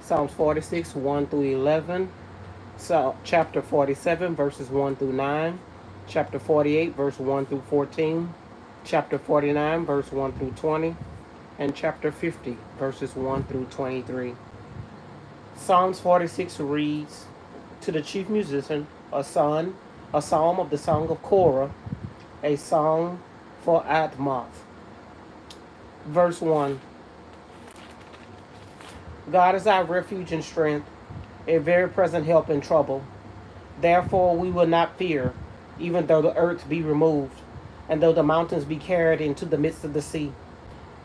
Psalms 46, 1 through 11. So, chapter 47, verses 1 through 9. Chapter 48, verse 1 through 14. Chapter 49, verse 1 through 20. And chapter 50, verses 1 through 23. Psalms 46 reads, to the chief musician, a psalm of the song of Korah, a song for Admoth. Verse 1. God is our refuge and strength, a very present help in trouble. Therefore we will not fear, even though the earth be removed, and though the mountains be carried into the midst of the sea,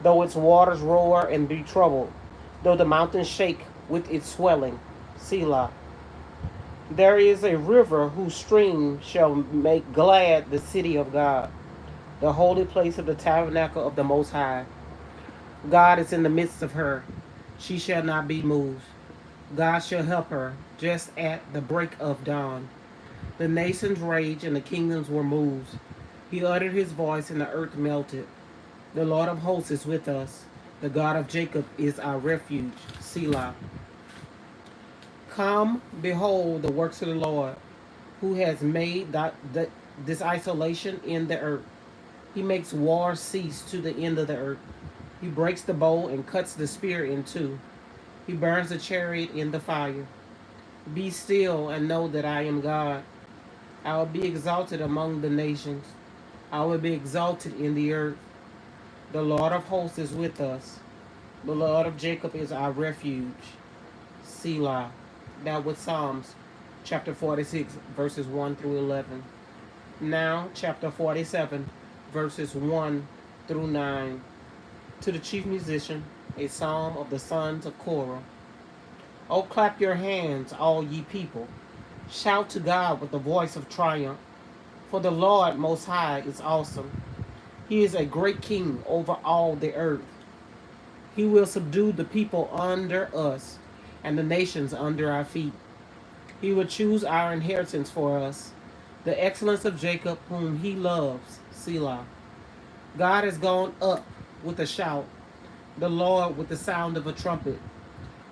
though its waters roar and be troubled, though the mountains shake with its swelling. Selah. There is a river whose stream shall make glad the city of God, the holy place of the tabernacle of the Most High. God is in the midst of her. She shall not be moved. God shall help her just at the break of dawn. The nations raged and the kingdoms were moved. He uttered his voice and the earth melted. The Lord of hosts is with us. The God of Jacob is our refuge. Selah. Come, behold the works of the Lord, who has made this isolation in the earth. He makes war cease to the end of the earth. He breaks the bow and cuts the spear in two. He burns the chariot in the fire. Be still and know that I am God. I will be exalted among the nations. I will be exalted in the earth. The Lord of hosts is with us. The Lord of Jacob is our refuge. Selah. That was Psalms chapter 46, verses 1 through 11. Now, chapter 47, verses 1 through 9. To the chief musician, a psalm of the sons of Korah. O clap your hands, all ye people. Shout to God with the voice of triumph. For the Lord Most High is awesome. He is a great king over all the earth. He will subdue the people under us and the nations under our feet. He will choose our inheritance for us, the excellence of Jacob whom he loves. Selah. God has gone up with a shout, the Lord with the sound of a trumpet.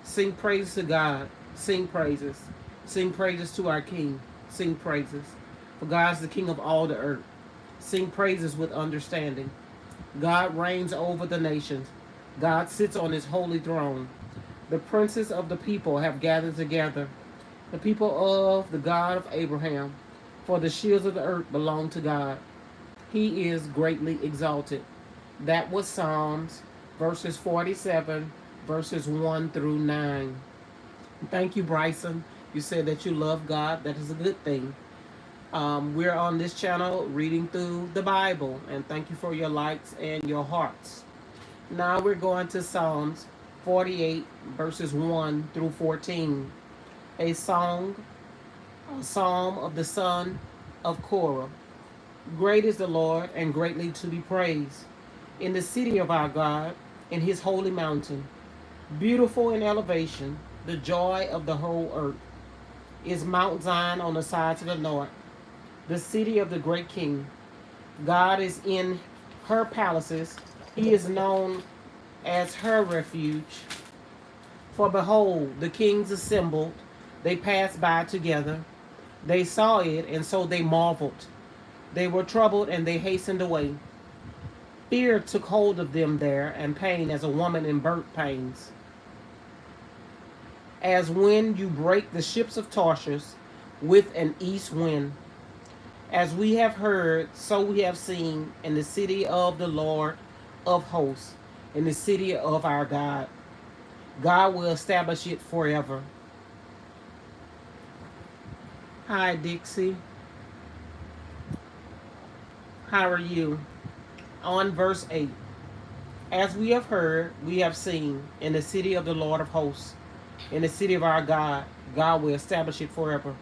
Sing praise to God. Sing praises. Sing praises to our King. Sing praises. For God is the King of all the earth. Sing praises with understanding. God reigns over the nations. God sits on his holy throne. The princes of the people have gathered together. The people of the God of Abraham. For the shields of the earth belong to God. He is greatly exalted. That was Psalms, verses 47, verses 1 through 9. Thank you, Bryson. You said that you love God. That is a good thing. We're on this channel reading through the Bible, and thank you for your likes and your hearts. Now we're going to Psalms 48, verses 1 through 14. A psalm of the son of Korah. Great is the Lord, and greatly to be praised in the city of our God, in his holy mountain. Beautiful in elevation, the joy of the whole earth, is Mount Zion on the sides of the north, the city of the great king. God is in her palaces. He is known as her refuge. For behold, the kings assembled. They passed by together. They saw it, and so they marveled. They were troubled, and they hastened away. Fear took hold of them there, and pain as a woman in birth pains. As when you break the ships of Tarshish with an east wind. As we have heard, so we have seen in the city of the Lord of hosts, in the city of our God. God will establish it forever. Hi, Dixie. How are you? On verse 8. As we have heard, we have seen in the city of the Lord of hosts, in the city of our God. God will establish it forever.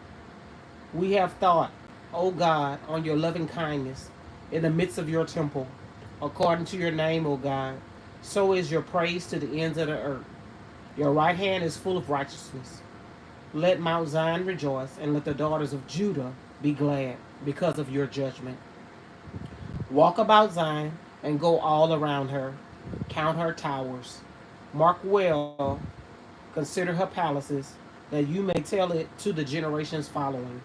We have thought, O God, on your loving kindness in the midst of your temple. According to your name, O God, so is your praise to the ends of the earth. Your right hand is full of righteousness. Let Mount Zion rejoice, and let the daughters of Judah be glad because of your judgment. Walk about Zion and go all around her. Count her towers. Mark well Consider her palaces, that you may tell it to the generations following.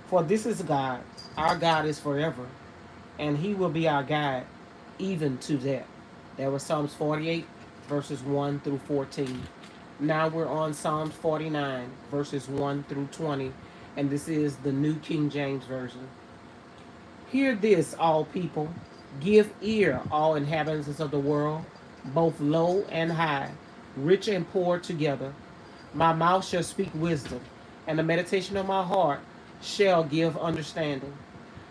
For this is God, our God is forever, and he will be our guide, even to death. That was Psalms 48, verses 1 through 14. Now we're on Psalms 49, verses 1 through 20, and this is the New King James Version. Hear this, all people. Give ear, all inhabitants of the world, both low and high, rich and poor together. My mouth shall speak wisdom, and the meditation of my heart shall give understanding.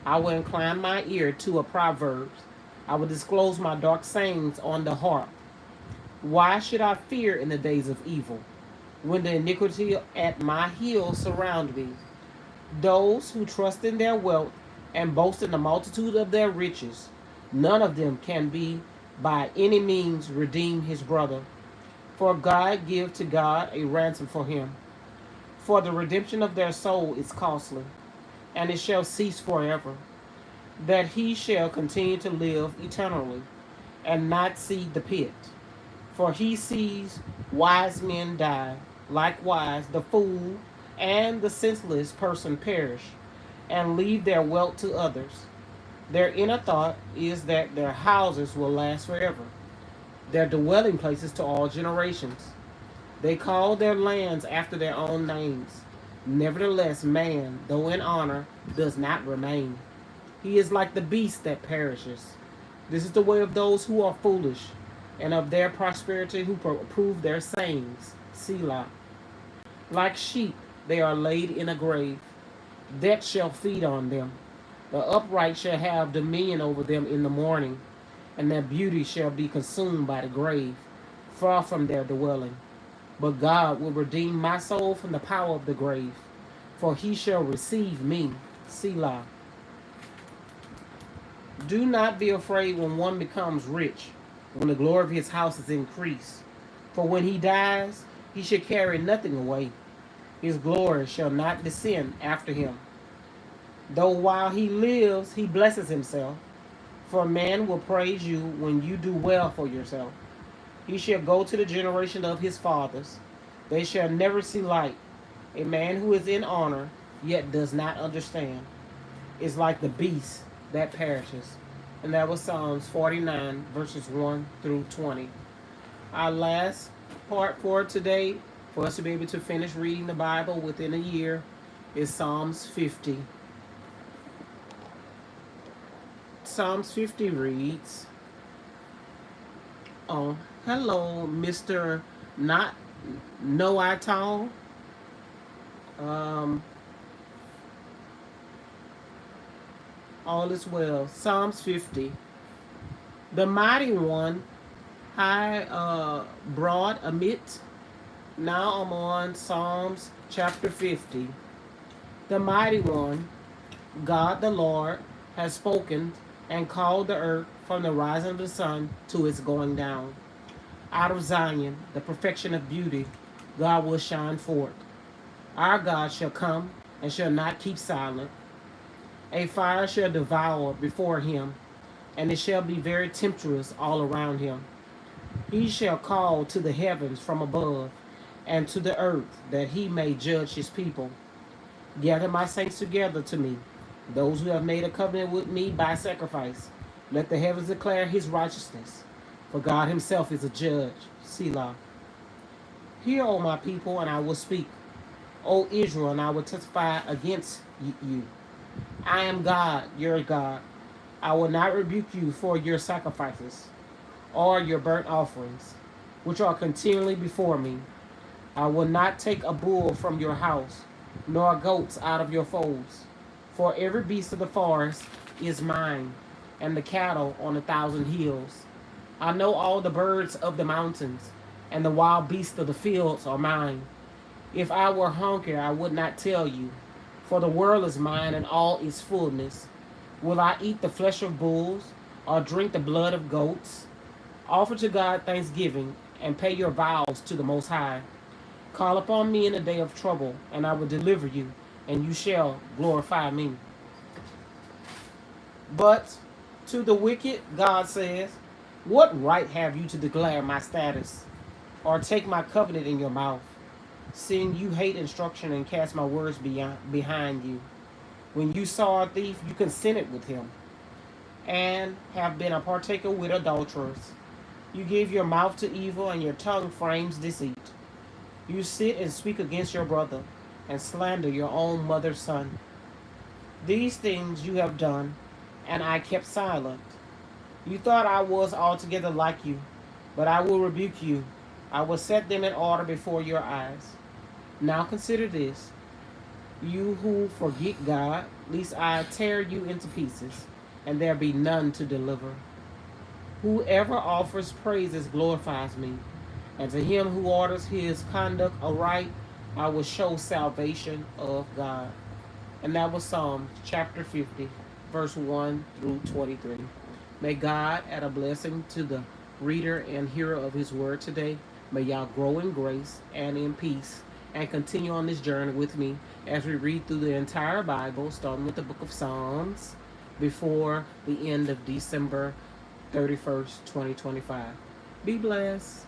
I will incline my ear to a proverbs. I will disclose my dark sayings on the harp. Why should I fear in the days of evil, when the iniquity at my heels surround me? Those who trust in their wealth and boast in the multitude of their riches, none of them can be by any means redeem his brother. For God give to God a ransom for him. For the redemption of their soul is costly, and it shall cease forever, that he shall continue to live eternally, and not see the pit. For he sees wise men die, likewise the fool and the senseless person perish, and leave their wealth to others. Their inner thought is that their houses will last forever, their dwelling places to all generations. They call their lands after their own names. Nevertheless, man, though in honor, does not remain. He is like the beast that perishes. This is the way of those who are foolish, and of their prosperity who prove their sayings. Selah. Like sheep, they are laid in a grave. Death shall feed on them. The upright shall have dominion over them in the morning, and their beauty shall be consumed by the grave, far from their dwelling. But God will redeem my soul from the power of the grave, for he shall receive me. Selah. Do not be afraid when one becomes rich, when the glory of his house is increased. For when he dies, he shall carry nothing away. His glory shall not descend after him. Though while he lives, he blesses himself. For man will praise you when you do well for yourself. He shall go to the generation of his fathers. They shall never see light. A man who is in honor, yet does not understand, is like the beast that perishes. And that was Psalms 49, verses 1 through 20. Our last part for today, for us to be able to finish reading the Bible within a year, is Psalms 50. Psalms 50 reads, oh, hello, Mr. Not Know I Tall. All is well. Psalms 50. The mighty one, high, broad, amidst. Now I'm on Psalms chapter 50. The mighty one, God the Lord, has spoken and called the earth from the rising of the sun to its going down. Out of Zion, the perfection of beauty, God will shine forth. Our God shall come and shall not keep silent. A fire shall devour before him, and it shall be very tempestuous all around him. He shall call to the heavens from above, and to the earth, that he may judge his people. Gather my saints together to me, those who have made a covenant with me by sacrifice. Let the heavens declare his righteousness, for God himself is a judge. Selah. Hear, O my people, and I will speak. O Israel, and I will testify against you. I am God, your God. I will not rebuke you for your sacrifices, or your burnt offerings, which are continually before me. I will not take a bull from your house, nor goats out of your folds. For every beast of the forest is mine, and the cattle on 1,000 hills. I know all the birds of the mountains, and the wild beasts of the fields are mine. If I were hungry, I would not tell you, for the world is mine and all its fullness. Will I eat the flesh of bulls, or drink the blood of goats? Offer to God thanksgiving, and pay your vows to the Most High. Call upon me in the day of trouble, and I will deliver you, and you shall glorify me. But to the wicked, God says, what right have you to declare my status, or take my covenant in your mouth? seeing you hate instruction and cast my words behind you. When you saw a thief, you consented with him, and have been a partaker with adulterers. You give your mouth to evil, and your tongue frames deceit. You sit and speak against your brother, and slander your own mother's son. These things you have done, and I kept silent. You thought I was altogether like you, but I will rebuke you. I will set them in order before your eyes. Now consider this, you who forget God, lest I tear you into pieces, and there be none to deliver. Whoever offers praises glorifies me, and to him who orders his conduct aright, I will show salvation of God. And that was Psalm chapter 50, verse 1 through 23. May God add a blessing to the reader and hearer of his word today. May y'all grow in grace and in peace and continue on this journey with me as we read through the entire Bible, starting with the book of Psalms before the end of December 31st, 2025. Be blessed.